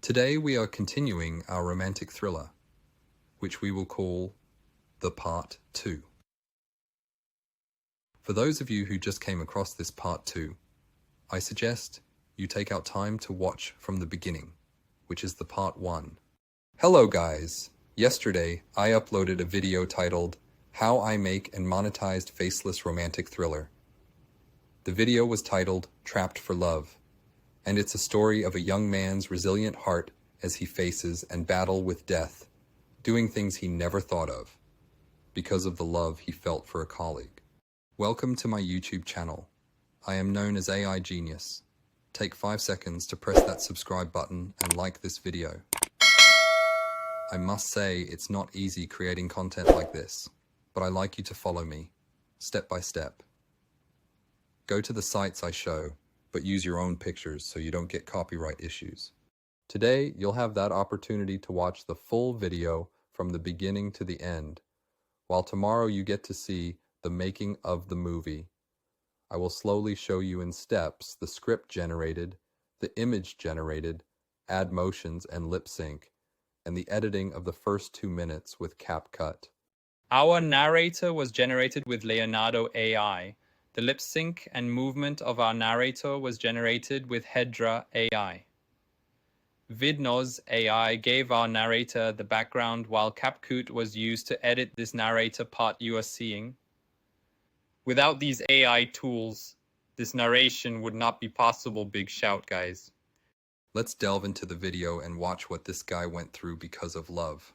Today we are continuing our romantic thriller, which we will call the Part 2. For those of you who just came across this Part 2, I suggest you take out time to watch from the beginning, which is the Part 1. Hello guys! Yesterday I uploaded a video titled How I Make and Monetized Faceless Romantic Thriller. The video was titled Trapped for Love, and it's a story of a young man's resilient heart as he faces and battle with death, doing things he never thought of, because of the love he felt for a colleague. Welcome to my YouTube channel. I am known as AI Genius. Take 5 seconds to press that subscribe button and like this video. I must say it's not easy creating content like this, but I like you to follow me, step by step. Go to the sites I show, but use your own pictures so you don't get copyright issues. Today, you'll have that opportunity to watch the full video from the beginning to the end, while tomorrow you get to see the making of the movie. I will slowly show you in steps the script generated, the image generated, add motions and lip sync, and the editing of the first 2 minutes with CapCut. Our narrator was generated with Leonardo AI. The lip sync and movement of our narrator was generated with Hedra AI. Vidnoz AI gave our narrator the background, while CapCut was used to edit this narrator part you are seeing. Without these AI tools, this narration would not be possible. Big shout, guys. Let's delve into the video and watch what this guy went through because of love.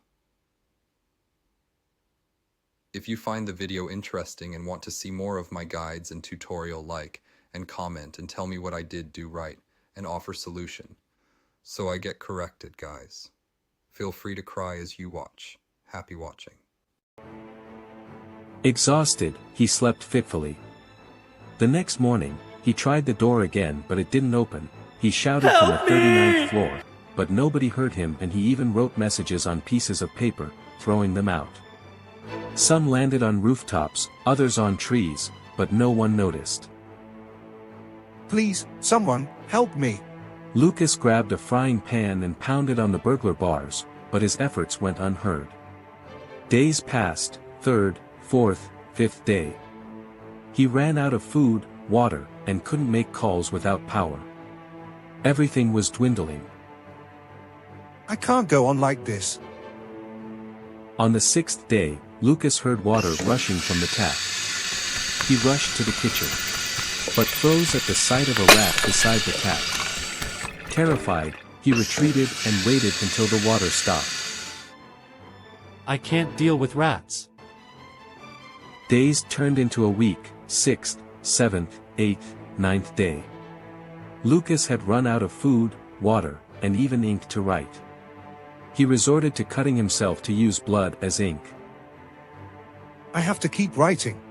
If you find the video interesting and want to see more of my guides and tutorial, like and comment and tell me what I did do right and offer solution, so I get corrected, guys. Feel free to cry as you watch. Happy watching. Exhausted, he slept fitfully. The next morning, he tried the door again, but it didn't open. He shouted from the 39th floor, but nobody heard him, and he even wrote messages on pieces of paper, throwing them out. Some landed on rooftops, others on trees, but no one noticed. Please, someone, help me. Lucas grabbed a frying pan and pounded on the burglar bars, but his efforts went unheard. Days passed, 3rd, 4th, 5th day. He ran out of food, water, and couldn't make calls without power. Everything was dwindling. I can't go on like this. On the 6th day, Lucas heard water rushing from the tap. He rushed to the kitchen, but froze at the sight of a rat beside the tap. Terrified, he retreated and waited until the water stopped. I can't deal with rats. Days turned into a week, 6th, 7th, 8th, 9th day. Lucas had run out of food, water, and even ink to write. He resorted to cutting himself to use blood as ink. I have to keep writing.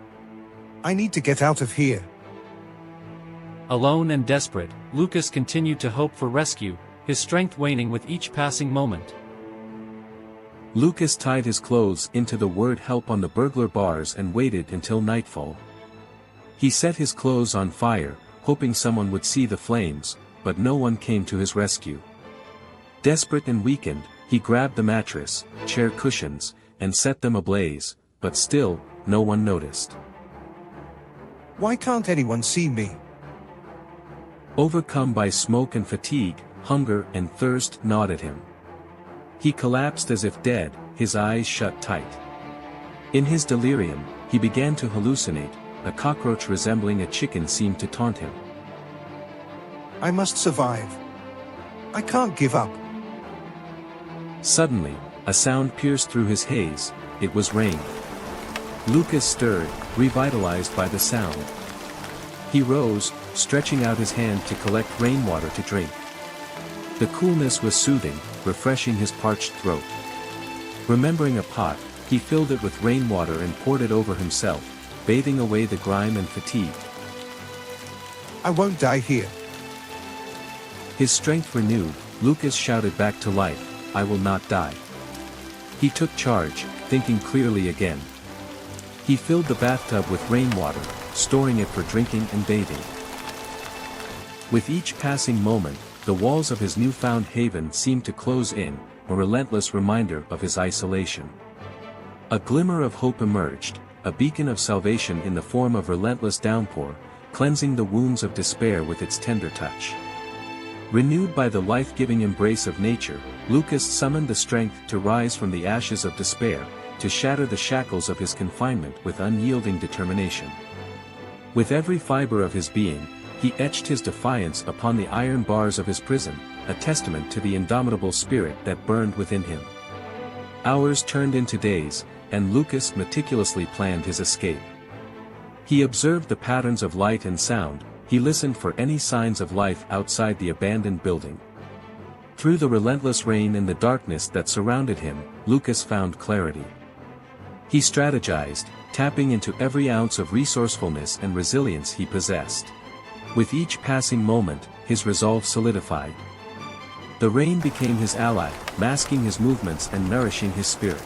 I need to get out of here. Alone and desperate, Lucas continued to hope for rescue, his strength waning with each passing moment. Lucas tied his clothes into the word help on the burglar bars and waited until nightfall. He set his clothes on fire, hoping someone would see the flames, but no one came to his rescue. Desperate and weakened, he grabbed the mattress, chair cushions, and set them ablaze, but still, no one noticed. Why can't anyone see me? Overcome by smoke and fatigue, hunger and thirst gnawed at him. He collapsed as if dead, his eyes shut tight. In his delirium, he began to hallucinate. A cockroach resembling a chicken seemed to taunt him. I must survive. I can't give up. Suddenly, a sound pierced through his haze. It was rain. Lucas stirred, revitalized by the sound. He rose, stretching out his hand to collect rainwater to drink. The coolness was soothing, refreshing his parched throat. Remembering a pot, he filled it with rainwater and poured it over himself, bathing away the grime and fatigue. I won't die here. His strength renewed, Lucas shouted back to life, I will not die. He took charge, thinking clearly again. He filled the bathtub with rainwater, storing it for drinking and bathing. With each passing moment, the walls of his newfound haven seemed to close in, a relentless reminder of his isolation. A glimmer of hope emerged, a beacon of salvation in the form of relentless downpour, cleansing the wounds of despair with its tender touch. Renewed by the life-giving embrace of nature, Lucas summoned the strength to rise from the ashes of despair, to shatter the shackles of his confinement with unyielding determination. With every fiber of his being, he etched his defiance upon the iron bars of his prison, a testament to the indomitable spirit that burned within him. Hours turned into days, and Lucas meticulously planned his escape. He observed the patterns of light and sound, he listened for any signs of life outside the abandoned building. Through the relentless rain and the darkness that surrounded him, Lucas found clarity. He strategized, tapping into every ounce of resourcefulness and resilience he possessed. With each passing moment, his resolve solidified. The rain became his ally, masking his movements and nourishing his spirit.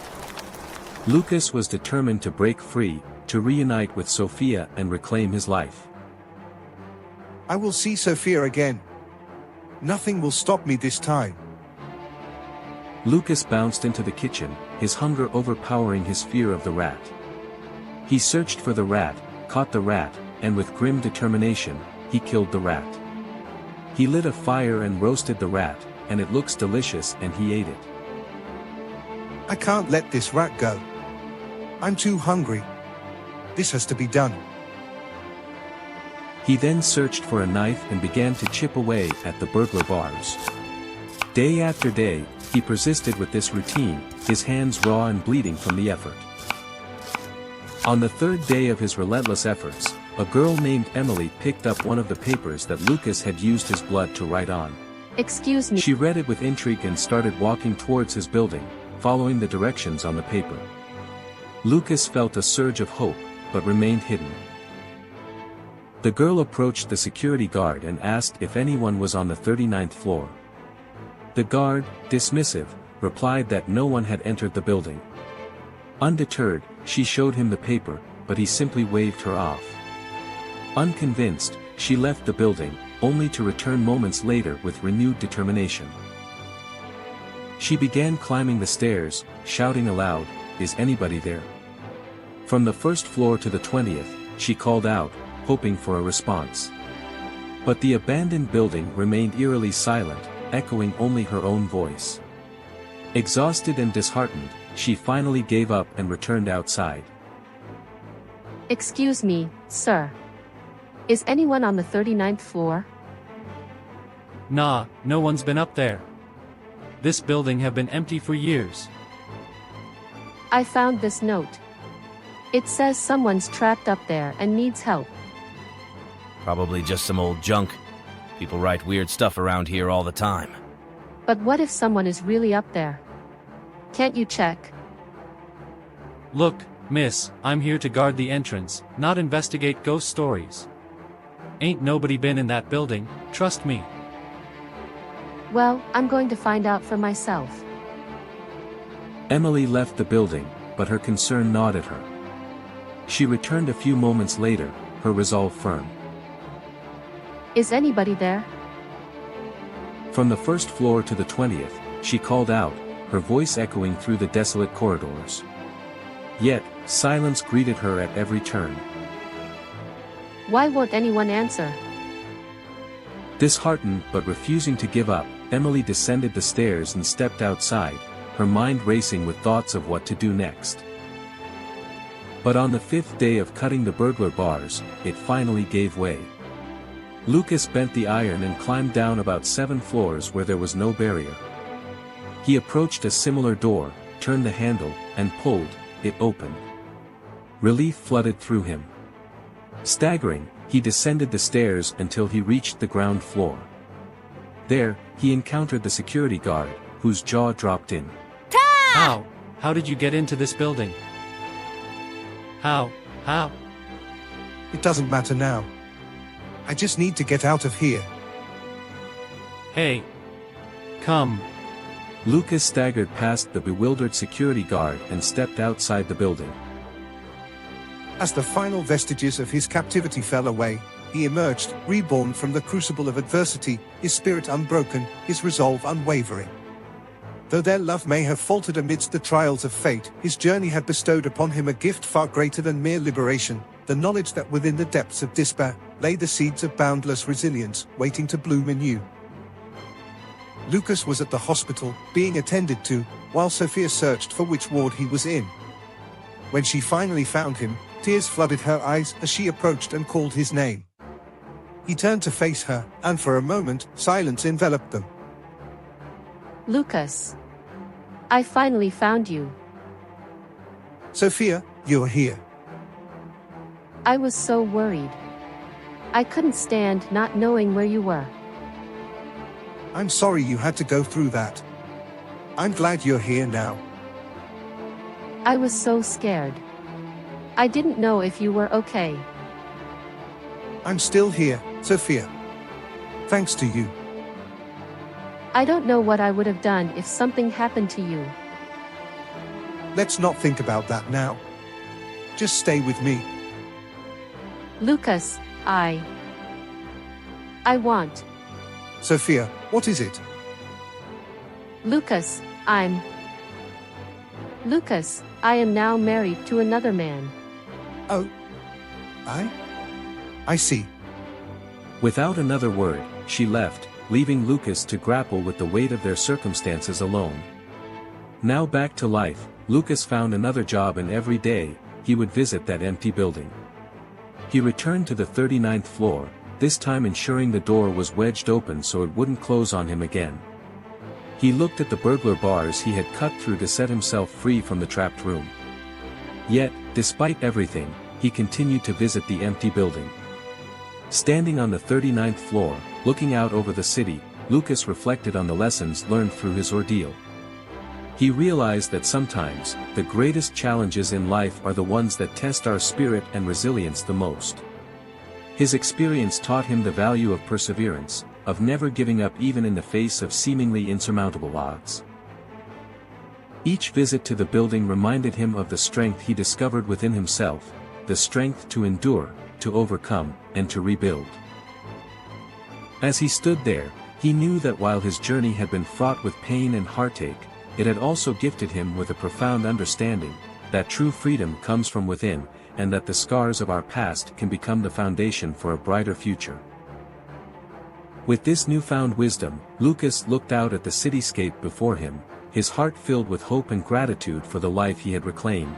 Lucas was determined to break free, to reunite with Sophia and reclaim his life. I will see Sophia again. Nothing will stop me this time. Lucas bounced into the kitchen, his hunger overpowering his fear of the rat. He searched for the rat, caught the rat, and with grim determination, he killed the rat. He lit a fire and roasted the rat, and it looks delicious and he ate it. I can't let this rat go. I'm too hungry. This has to be done. He then searched for a knife and began to chip away at the burglar bars. Day after day, he persisted with this routine, his hands raw and bleeding from the effort. On the third day of his relentless efforts, a girl named Emily picked up one of the papers that Lucas had used his blood to write on. Excuse me. She read it with intrigue and started walking towards his building, following the directions on the paper. Lucas felt a surge of hope, but remained hidden. The girl approached the security guard and asked if anyone was on the 39th floor. The guard, dismissive, replied that no one had entered the building. Undeterred, she showed him the paper, but he simply waved her off. Unconvinced, she left the building, only to return moments later with renewed determination. She began climbing the stairs, shouting aloud, "Is anybody there?" From the first floor to the 20th, she called out, hoping for a response. But the abandoned building remained eerily silent, echoing only her own voice. Exhausted and disheartened, she finally gave up and returned outside. Excuse me, sir. Is anyone on the 39th floor? Nah, no one's been up there. This building have been empty for years. I found this note. It says someone's trapped up there and needs help. Probably just some old junk. People write weird stuff around here all the time. But what if someone is really up there? Can't you check? Look, miss, I'm here to guard the entrance, not investigate ghost stories. Ain't nobody been in that building, trust me. Well, I'm going to find out for myself. Emily left the building, but her concern gnawed at her. She returned a few moments later, her resolve firm. Is anybody there? From the first floor to the 20th, she called out, her voice echoing through the desolate corridors. Yet, silence greeted her at every turn. Why won't anyone answer? Disheartened but refusing to give up, Emily descended the stairs and stepped outside, her mind racing with thoughts of what to do next. But on the 5th day of cutting the burglar bars, it finally gave way. Lucas bent the iron and climbed down about 7 floors where there was no barrier. He approached a similar door, turned the handle, and pulled, it opened. Relief flooded through him. Staggering, he descended the stairs until he reached the ground floor. There, he encountered the security guard, whose jaw dropped in. How? How did you get into this building? How? It doesn't matter now. I just need to get out of here. Hey. Come. Lucas staggered past the bewildered security guard and stepped outside the building. As the final vestiges of his captivity fell away, he emerged, reborn from the crucible of adversity, his spirit unbroken, his resolve unwavering. Though their love may have faltered amidst the trials of fate, his journey had bestowed upon him a gift far greater than mere liberation, the knowledge that within the depths of despair lay the seeds of boundless resilience, waiting to bloom anew. Lucas was at the hospital, being attended to, while Sophia searched for which ward he was in. When she finally found him, tears flooded her eyes as she approached and called his name. He turned to face her, and for a moment, silence enveloped them. Lucas. I finally found you. Sophia, you're here. I was so worried. I couldn't stand not knowing where you were. I'm sorry you had to go through that. I'm glad you're here now. I was so scared. I didn't know if you were okay. I'm still here, Sophia. Thanks to you. I don't know what I would have done if something happened to you. Let's not think about that now. Just stay with me. Lucas, I want. Sophia, what is it? Lucas, Lucas, I am now married to another man. Oh. I see. Without another word, she left, leaving Lucas to grapple with the weight of their circumstances alone. Now back to life, Lucas found another job, and every day, he would visit that empty building. He returned to the 39th floor, this time ensuring the door was wedged open so it wouldn't close on him again. He looked at the burglar bars he had cut through to set himself free from the trapped room. Yet, despite everything, he continued to visit the empty building. Standing on the 39th floor, looking out over the city, Lucas reflected on the lessons learned through his ordeal. He realized that sometimes, the greatest challenges in life are the ones that test our spirit and resilience the most. His experience taught him the value of perseverance, of never giving up even in the face of seemingly insurmountable odds. Each visit to the building reminded him of the strength he discovered within himself, the strength to endure, to overcome, and to rebuild. As he stood there, he knew that while his journey had been fraught with pain and heartache, it had also gifted him with a profound understanding that true freedom comes from within, and that the scars of our past can become the foundation for a brighter future. With this newfound wisdom, Lucas looked out at the cityscape before him, his heart filled with hope and gratitude for the life he had reclaimed.